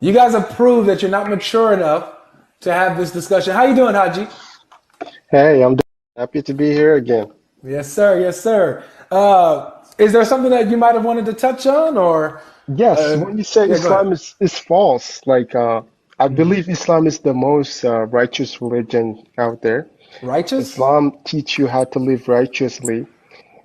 You guys have proved that you're not mature enough to have this discussion. How you doing, Haji? Hey, happy to be here again. Yes, sir. Yes, sir. Is there something that you might have wanted to touch on, or Yes, when you say yeah, go ahead. Islam is false, I Mhm. believe Islam is the most righteous religion out there. Righteous? Islam teach you how to live righteously.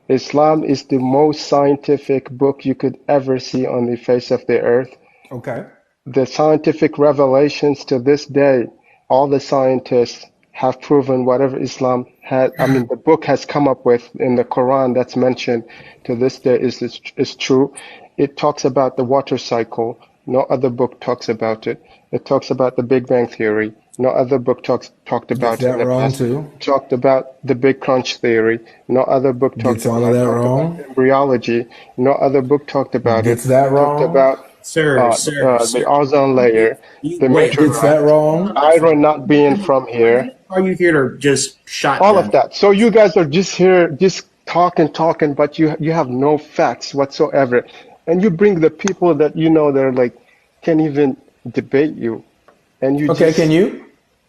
Islam is the most scientific book you could ever see on the face of the earth. Okay. The scientific revelations to this day, all the scientists have proven whatever Islam had, the book has come up with in the Quran that's mentioned to this day is true. It talks about the water cycle. No other book talks about it. It talks about the Big Bang Theory. No other book talked Gets about it that in the wrong past. too. Talked about the Big Crunch Theory. No other book Gets all of that talked about wrong. embryology. No other book talked about it. Gets that Talked wrong. about the Sir. ozone layer, the Wait, Gets that meteorites, wrong. iron not being from here, are you here to just all of shotgun? that. So you guys are just here, just talking, but you have no facts whatsoever. And you bring the people that you know they're like can't even debate you. And you Okay, can just, you?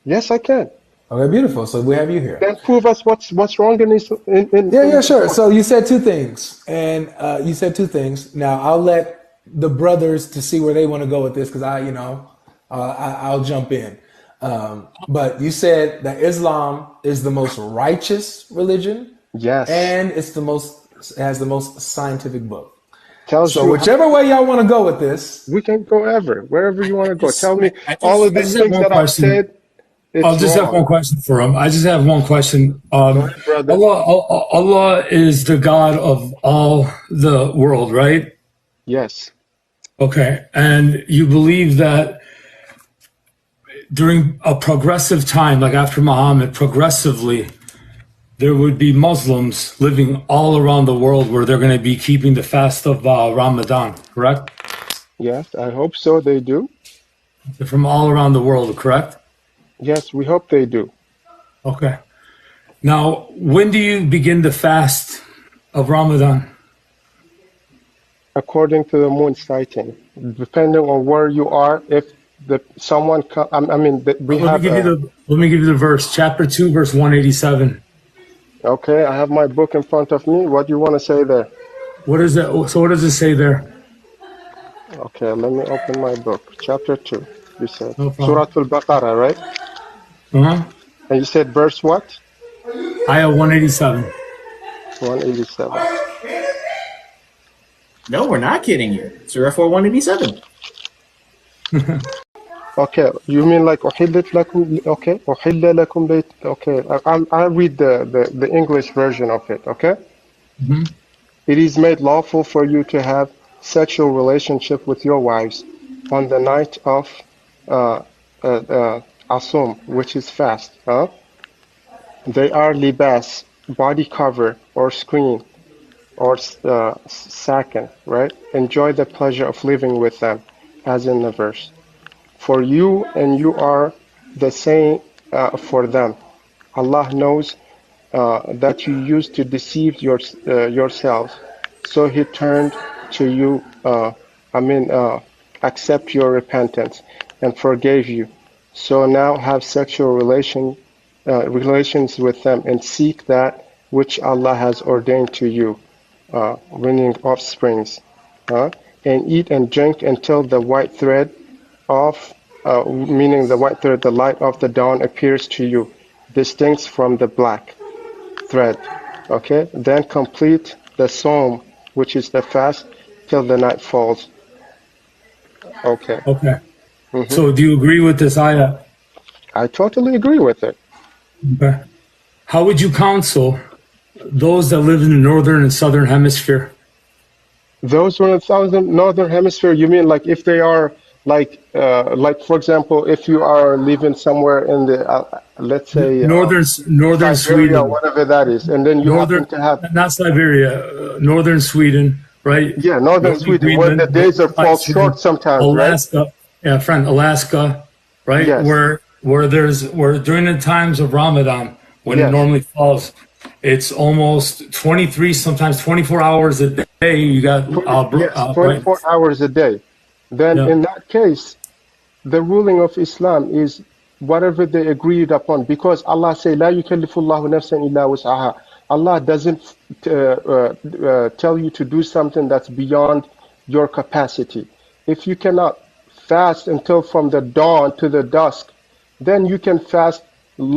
yes, I can. Okay, beautiful. So we have you here. Then prove us what's wrong Yeah, yeah, in the sure. book. So you said two things, and you said two things. Now I'll let the brothers to see where they want to go with this because I'll jump in. But you said that Islam is the most righteous religion, Yes. and it has the most scientific book. Tells So you how whichever way y'all want to go with this, we can go wherever you want to go. Tell me all of I these just have things one that I've question. said, I'll it's just have wrong. one question for him. I just have one question. Go ahead, brother. Allah is the God of all the world, right? Yes. Okay. And you believe that during a progressive time, like after Muhammad, progressively, there would be Muslims living all around the world where they're going to be keeping the fast of Ramadan, correct? Yes, I hope so. They do. They're from all around the world, correct? Yes, we hope they do. Okay. Now, when do you begin the fast of Ramadan? According to the moon sighting, depending on where you are, if the someone come, we have a, Let me give you the verse, chapter 2, verse 187. okay, I have my book in front of me. What do you want to say there? What is that? So what does it say there? Okay, let me open my book. Chapter 2, you said. No Surah problem. Al-Baqarah, right? Uh-huh. And you said verse what? Ayah 187. 187. No, we're not kidding you. Surah 4187. Okay, you mean like أحلت لكم, okay, أحل لكم بيت, okay, I'll read the English version of it, okay? Hmm. It is made lawful for you to have sexual relationship with your wives on the night of uh, Asum, which is fast. Huh? They are libas, body cover or screen or sakin, right? Enjoy the pleasure of living with them, as in the verse. For you and you are the same for them. Allah knows that you used to deceive yourselves. So He turned to you, accept your repentance and forgave you. So now have sexual relations with them and seek that which Allah has ordained to you, winning offsprings, and eat and drink until the white thread of, meaning the white thread, the light of the dawn appears to you, distinct from the black thread. Okay, then complete the psalm, which is the fast, till the night falls. Okay. Okay. hmm So do you agree with this ayah? I totally agree with it. Okay. How would you counsel those that live in the northern and southern hemisphere? Those 1,000 northern hemisphere, you mean like if they are like for example, if you are living somewhere in the, let's say, Northern Siberia, Sweden, whatever that is, and then you happen northern, to have, not Siberia, northern Sweden, right? yeah, northern Northern Sweden, where the Greenland, days are fall short Sweden, sometimes, right? Alaska, yeah, friend, Alaska, right? Yes, Where during the times of Ramadan, when it yes, normally falls, it's almost 23, sometimes 24 hours a day. You got 20, yes, brightness. 24 hours a day. Then Yeah. in that case, the ruling of Islam is whatever they agreed upon, because Allah say, "La yukallifullahu nafsan illa wus'aha." Allah doesn't tell you to do something that's beyond your capacity. If you cannot fast until from the dawn to the dusk, then you can fast.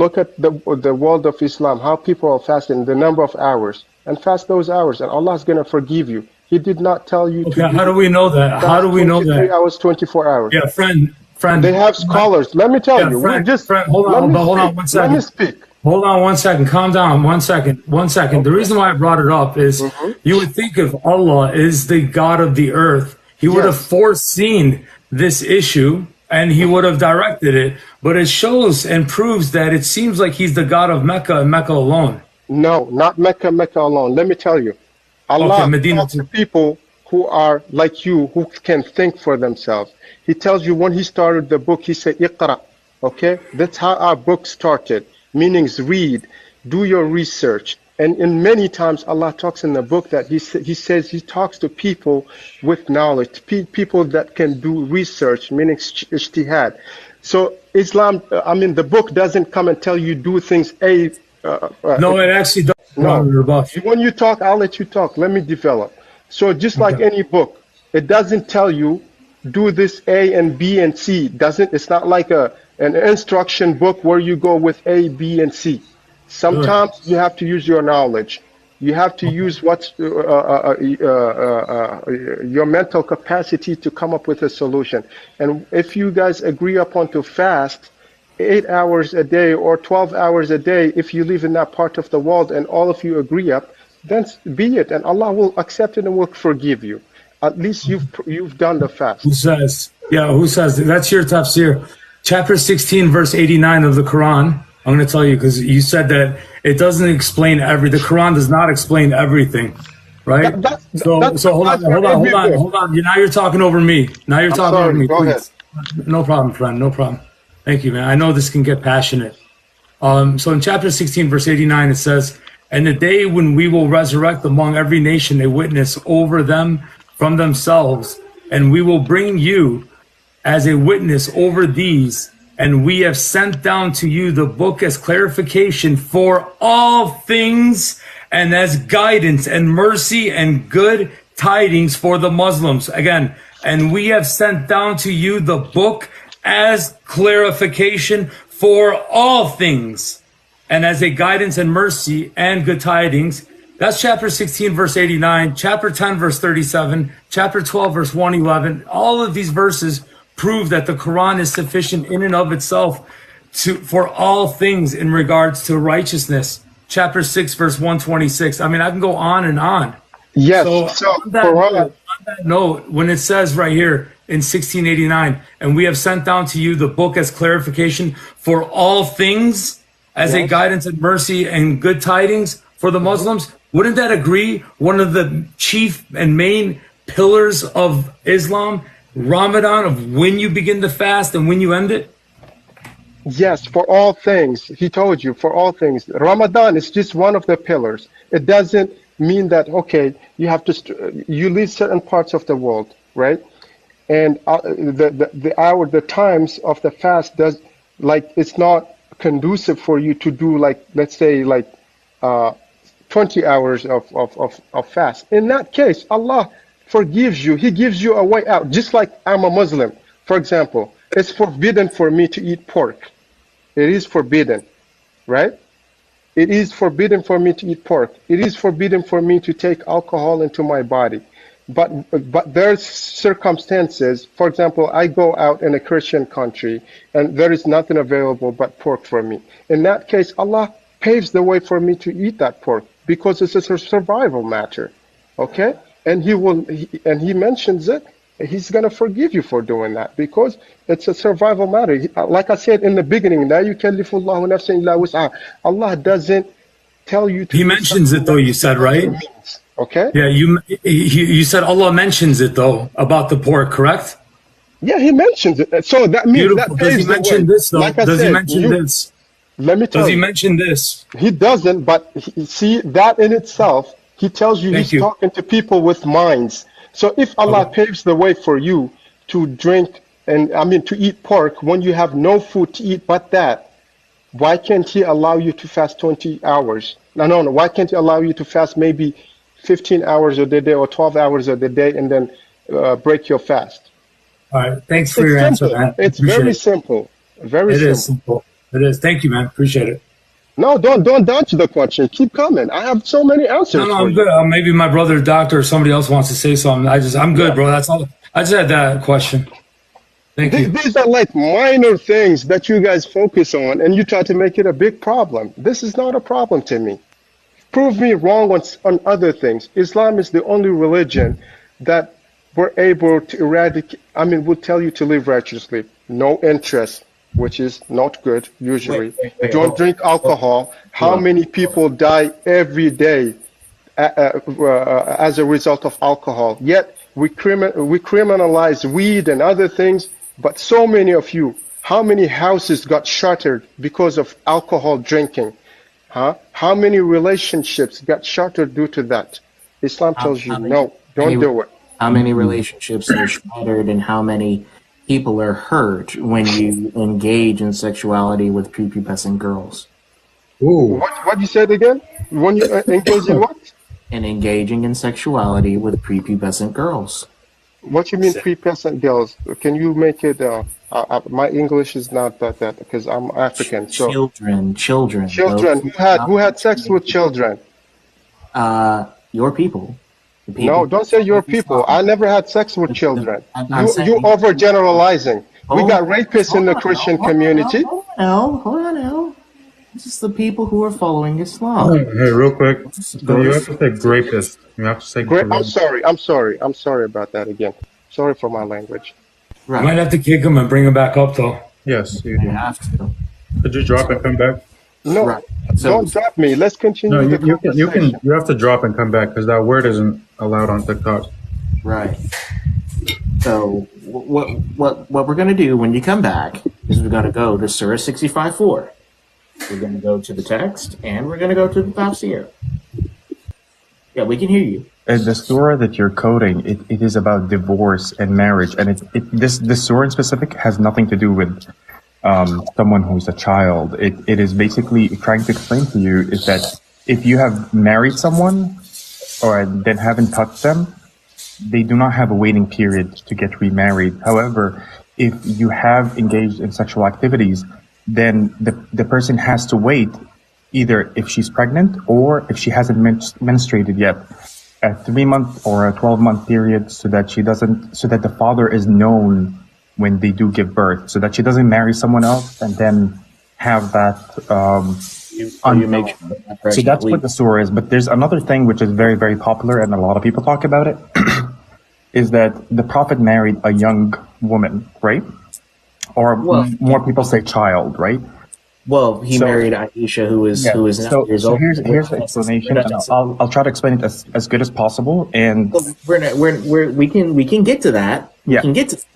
Look at the world of Islam, how people are fasting, the number of hours, and fast those hours, and Allah is going to forgive you. He did not tell you Okay, to how do we know that? How fast do we know 23 that? hours, 24 hours. Yeah, friend, They have scholars. Let me tell yeah, you. friend, We just friend, hold let on, me but hold on speak. one Let me second. speak. Hold on one second. Calm down. 1 second. 1 second. The reason why I brought it up is you would think if Allah is the God of the earth, He would have Yes. foreseen this issue and He would have directed it. But it shows and proves that it seems like He's the God of Mecca and Mecca alone. No, not Mecca, Mecca alone. Let me tell you. Okay, Allah Medina talks to too. people who are like you, who can think for themselves. He tells you when He started the book, He said, "Iqra." Okay? That's how our book started. Meanings read, do your research. And in many times Allah talks in the book that He says He talks to people with knowledge, people that can do research, meaning ijtihad. So Islam, I mean, the book doesn't come and tell you do things No, it actually does. no. Rebuff. When you talk, I'll let you talk. Let me develop. So just like Okay. any book, it doesn't tell you do this A and B and C. Doesn't It's not like an instruction book where you go with A, B, and C. Good. Sometimes you have to use your knowledge. You have to use what's your mental capacity to come up with a solution. And if you guys agree upon to fast 8 hours a day or 12 hours a day, if you live in that part of the world and all of you agree up, then be it, and Allah will accept it and will forgive you. At least you've done the fast. Who says? Yeah, who says? That's your tafsir. Chapter 16, verse 89 of the Quran. I'm going to tell you because you said that it doesn't explain the Quran does not explain everything, right? That's So hold on. Now you're talking over me. Now you're talking over sorry, me. go ahead. Please. No problem, friend. No problem. Thank you, man. I know this can get passionate. So in chapter 16, verse 89, it says, "And the day when we will resurrect among every nation a witness over them from themselves, and we will bring you as a witness over these, and we have sent down to you the book as clarification for all things and as guidance and mercy and good tidings for the Muslims." Again, and we have sent down to you the book as clarification for all things and as a guidance and mercy and good tidings. That's chapter 16, verse 89, chapter 10, verse 37, chapter 12, verse 111. All of these verses prove that the Quran is sufficient in and of itself for all things in regards to righteousness. Chapter 6, verse 126. I mean, I can go on and on. Yes. So So on that, Quran. note, on that note, when it says right here in 1689, and we have sent down to you the book as clarification for all things, as a Yes. guidance and mercy and good tidings for the Muslims, wouldn't that agree one of the chief and main pillars of Islam, Ramadan, of when you begin to fast and when you end it? Yes, for all things. He told you for all things. Ramadan is just one of the pillars. It doesn't mean that, okay, you have to, you leave certain parts of the world, right? And the times of the fast it's not conducive for you to do, like, let's say, like 20 hours of fast. In that case, Allah forgives you. He gives you a way out. Just like I'm a Muslim, for example, it's forbidden for me to eat pork. It is forbidden, right? It is forbidden for me to eat pork. It is forbidden for me to take alcohol into my body. But there's circumstances. For example, I go out in a Christian country and there is nothing available but pork for me. In that case, Allah paves the way for me to eat that pork because it's a survival matter. Okay? And he mentions it. He's going to forgive you for doing that because it's a survival matter. Like I said in the beginning, لا يكلف الله نفسا إلا وسعها. Allah doesn't tell you to. He mentions it though, you said, right? Okay? Yeah, you said Allah mentions it though about the pork, correct? Yeah, he mentions it. So that means Beautiful. that Does he paves the mention way. this though? Like I Does he said, mention this? Let me tell Does he you. mention this? He doesn't, but see that in itself, he tells you Thank he's you. talking to people with minds. So if Allah paves the way for you to drink and I mean to eat pork when you have no food to eat but that, why can't he allow you to fast 20 hours? No, no, no. Why can't he allow you to fast maybe 15 hours of the day or 12 hours of the day and then break your fast? All right. Thanks for It's your answer, simple. man. It's Appreciate very it. simple. Very It is simple. simple. It is. Thank you, man. Appreciate it. No, don't dodge the question. Keep coming. I have so many No, answers no, for I'm you. good. Maybe my brother, doctor, or somebody else wants to say something. I'm good, Yeah. bro. That's all. I just had that question. Thank you. These are like minor things that you guys focus on and you try to make it a big problem. This is not a problem to me. Prove me wrong on other things. Islam is the only religion that we're able to eradicate, I mean, would tell you to live righteously. No interest, which is not good usually. Don't drink alcohol. How Hold many people die every day as a result of alcohol? Yet we criminalize weed and other things, but so many of you, how many houses got shattered because of alcohol drinking? Huh? How many relationships got shattered due to that? Islam tells you, how many, no, don't many do it. how many relationships are shattered and how many people are hurt when you engage in sexuality with prepubescent girls? Ooh. What you said again? When you engage in what? And engaging in sexuality with prepubescent girls. What you mean pre-peasant girls? Can you make it, my English is not that because I'm African. So Children. children, Those who had sex with children? your people. The No, people don't say your people. I never had sex with children. I'm You saying, overgeneralizing. We hold got rapists in the Christian community. hold on now. This is the people who are following Islam. Hey, real quick. Go You to have to say rapist. You have to say Great. I'm rapist. sorry. I'm sorry about that again. Sorry for my language. I might right. have to kick him and bring him back up, though. Yes, you You do. have to. Could you drop and come back? No, Right. So don't drop me. Let's No, continue the conversation. you have to drop and come back because that word isn't allowed on TikTok. right. So what we're gonna do when you come back is we're gonna go to Surah 65:4. We're gonna go to the text and we're gonna go to the tafsir. Yeah, we can hear you. The surah that you're quoting, it is about divorce and marriage, and this surah in specific has nothing to do with someone who's a child. It is basically trying to explain to you is that if you have married someone or then haven't touched them, they do not have a waiting period to get remarried. However, if you have engaged in sexual activities, then the person has to wait either if she's pregnant or if she hasn't menstruated yet, a 3 month or a 12-month period, so that the father is known when they do give birth, so that she doesn't marry someone else and then have that You make sure that so that's what the surah is. But there's another thing which is very, very popular, and a lot of people talk about it, is that the Prophet married a young woman, right? Or more people say child, right? Well, he So- married Aisha, who is 9 years So old. here's the explanation, and I'll try to explain it as good as possible. And We can get to that. We Yeah. can get to that.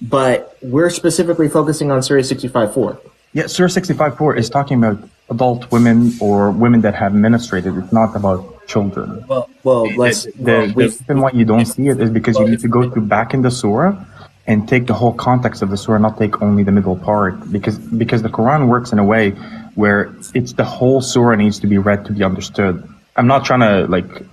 But we're specifically focusing on Surah 65:4. yeah, Surah 65:4 is talking about adult women or women that have menstruated. It's not about children. Well, let's. The reason why you don't see it is because you need to go to back in the surah and take the whole context of the surah, not take only the middle part, because the Quran works in a way where it's the whole surah needs to be read to be understood. I'm not trying to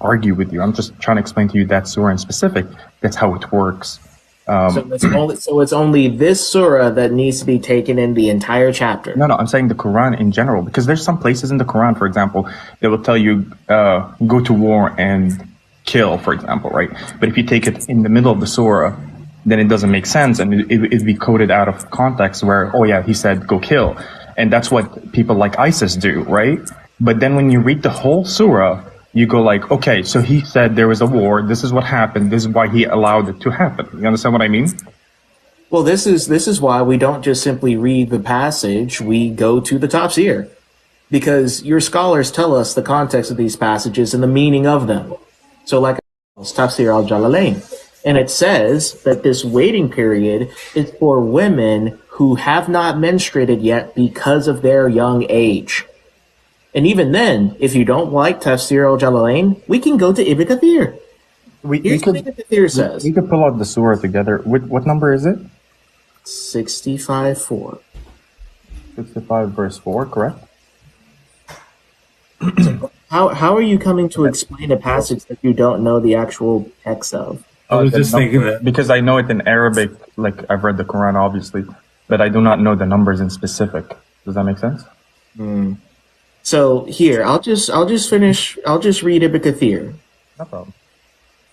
argue with you. I'm just trying to explain to you that surah in specific. That's how it works. So it's only this surah that needs to be taken in the entire chapter. No, I'm saying the Quran in general, because there's some places in the Quran, for example, that will tell you go to war and kill, for example, right? But if you take it in the middle of the surah, then it doesn't make sense, and it'd be quoted out of context where, oh yeah, he said go kill. And that's what people like ISIS do, right? But then when you read the whole surah, you go like, okay, so he said there was a war, this is what happened, this is why he allowed it to happen. You understand what I mean? Well, this is why we don't just simply read the passage. We go to the tafsir, because your scholars tell us the context of these passages and the meaning of them. So, like tafsir al-Jalalain, and it says that this waiting period is for women who have not menstruated yet because of their young age. And even then, if you don't like tafsir al-Jalalain, we can go to Ibn Kathir. We Here's what Ibn Kathir says. we could pull out the surah together. What number is it? 65:4. 65 verse 4, correct? How are you coming to explain a passage that you don't know the actual text of? I was just The thinking number- that. because I know it in Arabic, like I've read the Quran obviously, but I do not know the numbers in specific. Does that make sense? So here, I'll just read Ibn Kathir, No problem.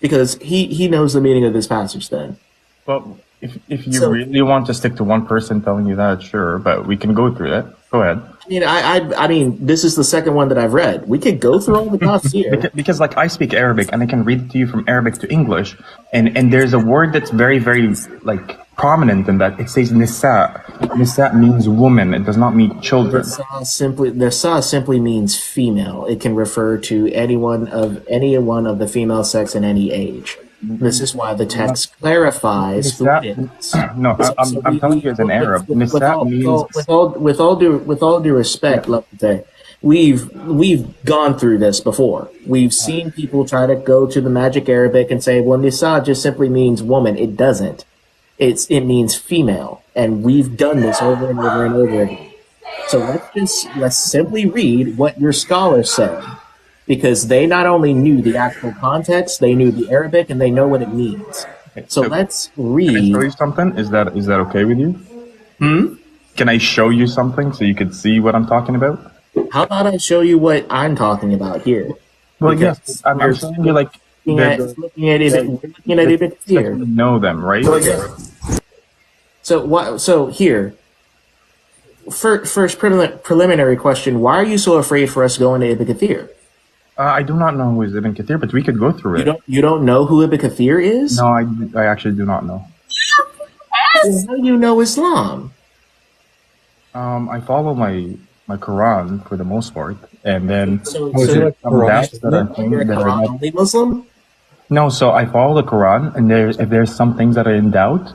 because he knows the meaning of this passage then. Well, if you So- really want to stick to one person telling you that, sure, but we can go through that. Go ahead. I mean, this is the second one that I've read. We could go through all the thoughts here. Because like I speak Arabic and I can read it to you from Arabic to English, and there's a word that's very, very like prominent in that. It says nisa. Nisa means woman. It does not mean children. Nisa simply means female. It can refer to anyone of the female sex in any age. This is why the text clarifies who it is. No, I'm telling you as an Arab. Nisa means with all due respect, Lapite, we've gone through this before. We've seen people try to go to the magic Arabic and say, well, Nisa just simply means woman. It doesn't. It means female, and we've done this over and over and over again. So let's simply read what your scholars said, because they not only knew the actual context, they knew the Arabic, and they know what it means. So let's Can I read. show you something? Is that okay with you? Can I show you something so you can see what I'm talking about? How about I show you what I'm talking about here? Well, Because yes, I'm showing you like Looking at it here. you know them, right? So here, first preliminary question: why are you so afraid for us going to Ibn Kathir? I do not know who is Ibn Kathir, but we could go through it. You don't know who Ibn Kathir is? No, I actually do not know. Well, how do you know Islam? I follow my Quran for the most part, and then So Oh, is it like some Quran? doubts that I think you're a that are Quran not. only Muslim? No, so I follow the Quran, and if there's some things that are in doubt,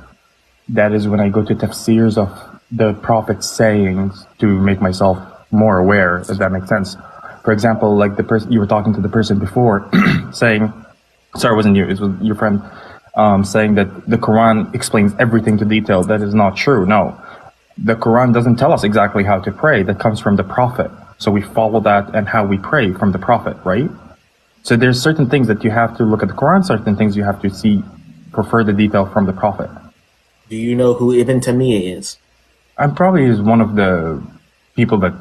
that is when I go to tafsirs of the Prophet's sayings to make myself more aware, if that makes sense. For example, like the person you were talking to the person before, saying, sorry, it wasn't you, it was your friend, saying that the Quran explains everything to detail. That is not true. No, the Quran doesn't tell us exactly how to pray. That comes from the Prophet. So we follow that and how we pray from the Prophet, right? So there's certain things that you have to look at the Quran, certain things you have to see for further detail from the Prophet. Do you know who Ibn Taymiyyah is? I'm probably is one of the people that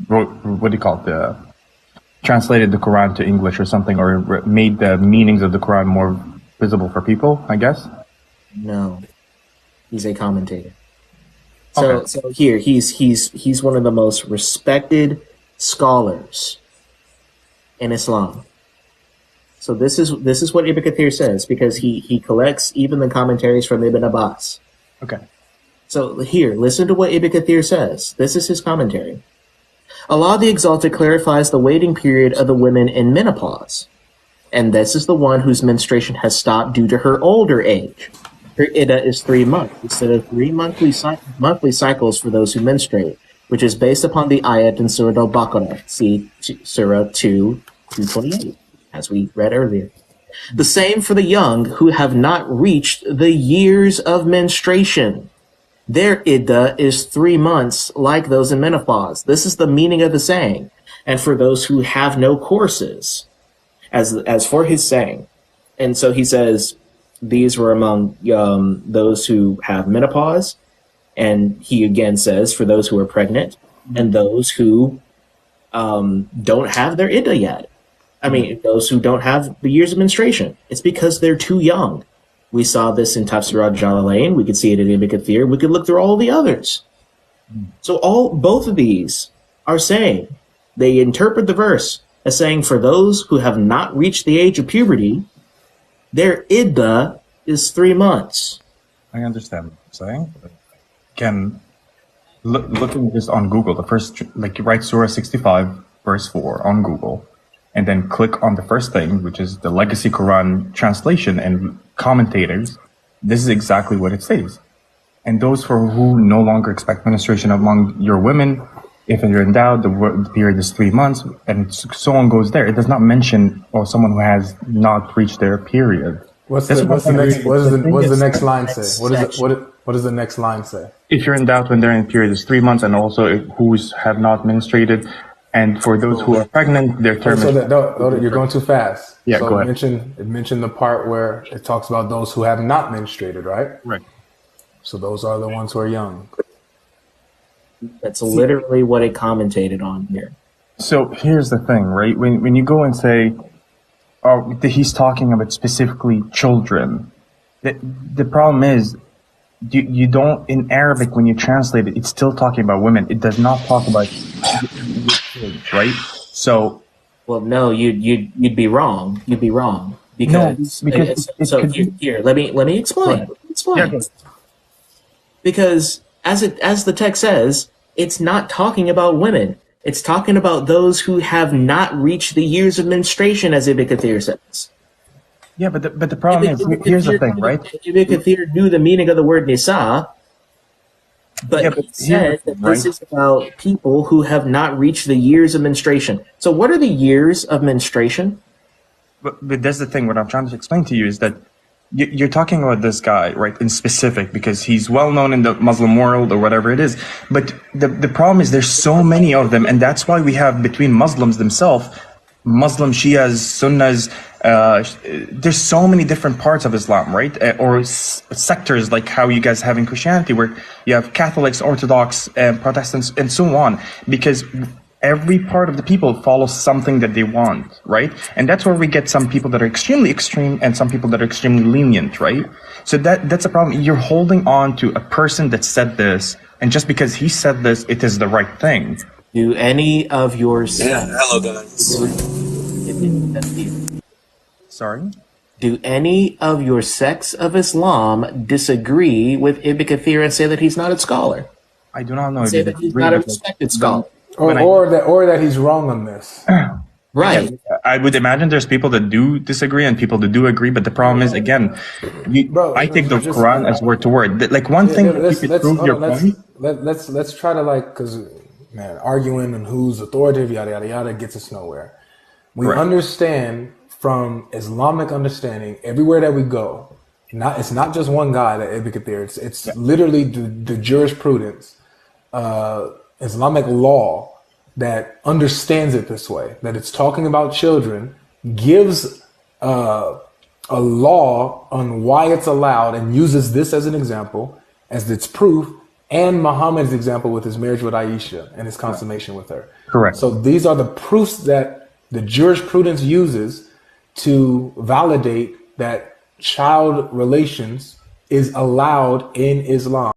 wrote, what do you call it, translated the Quran to English or something, or made the meanings of the Quran more visible for people, I guess. No, he's a commentator. Okay. So here he's one of the most respected scholars in Islam. So this is what Ibn Kathir says, because he collects even the commentaries from Ibn Abbas. Okay. So here, listen to what Ibn Kathir says. This is his commentary. Allah the Exalted clarifies the waiting period of the women in menopause. And this is the one whose menstruation has stopped due to her older age. Her iddah is 3 months instead of 3 monthly cycles for those who menstruate, which is based upon the ayat in Surah Al-Baqarah, see Surah 2:228, as we read earlier. The same for the young who have not reached the years of menstruation. Their iddah is 3 months, like those in menopause. This is the meaning of the saying. And for those who have no courses, as for his saying. And so he says, these were among those who have menopause. And he again says, for those who are pregnant and those who don't have their iddah yet. I mean, those who don't have the years of menstruation. It's because they're too young. We saw this in Tafsir al-Jalalain. We could see it in Ibn Kathir. We could look through all the others. So both of these are saying, they interpret the verse as saying, for those who have not reached the age of puberty, their iddah is 3 months. I understand what you're saying. Can looking just on Google, the first, like you write Surah 65 verse 4 on Google, and then click on the first thing, which is the Legacy Quran translation and commentators. This is exactly what it says. And those for who no longer expect menstruation among your women, if you're in doubt, the period is 3 months, and so on goes there. It does not mention someone who has not reached their period. What's the next line say? What is it? What does the next line say? If you're in doubt when they're in period, it's 3 months, and also who have not menstruated, and for those who are pregnant, their term So is. you're going too fast. Yeah, so go ahead. it mentioned the part where it talks about those who have not menstruated, right? Right. So those are the ones who are young. That's literally what it commentated on here. So here's the thing, right? When you go and say, oh, he's talking about specifically children, the problem is, you don't, in Arabic, when you translate it, it's still talking about women. It does not talk about kids, right? So, Well, no, you'd be wrong. You'd be wrong because it here, let me explain. Right. Explain. Yeah, go ahead. Because as the text says, it's not talking about women. It's talking about those who have not reached the years of menstruation, as Ibn Kathir says. Yeah, but the problem is, here's the thing, right? Ibn Kathir knew the meaning of the word nisa, but Yeah, but it said that this right? is about people who have not reached the years of menstruation. So what are the years of menstruation? But that's the thing. What I'm trying to explain to you is that you're talking about this guy, right, in specific, because he's well known in the Muslim world or whatever it is. But the problem is there's so many of them, and that's why we have between Muslims themselves, Muslim Shias, Sunnas, there's so many different parts of Islam, right? Or sectors like how you guys have in Christianity, where you have Catholics, Orthodox, Protestants, and so on, because every part of the people follows something that they want, right? And that's where we get some people that are extremely extreme and some people that are extremely lenient, right? So that's a problem. You're holding on to a person that said this, and just because he said this, it is the right thing. Do any of your hello guys. Sorry? Do any of your sects of Islam disagree with Ibn Kathir and say that he's not a scholar? I do not know if Say you that he's disagree not a with respected scholar. Or that he's wrong on this. Right. I would imagine there's people that do disagree and people that do agree, but the problem is, again, I take the Quran as word to word. Like one thing, let's you could prove your point. let's try to, like, because man, arguing and who's authoritative, yada yada yada, gets us nowhere. We Right. understand from Islamic understanding everywhere that we go. It's not just one guy that Ibn Kathir. It's literally the jurisprudence, Islamic law that understands it this way. That it's talking about children, gives a law on why it's allowed, and uses this as an example, as its proof, and Muhammad's example with his marriage with Aisha and his consummation with her. Correct. So these are the proofs that the jurisprudence uses to validate that child relations is allowed in Islam.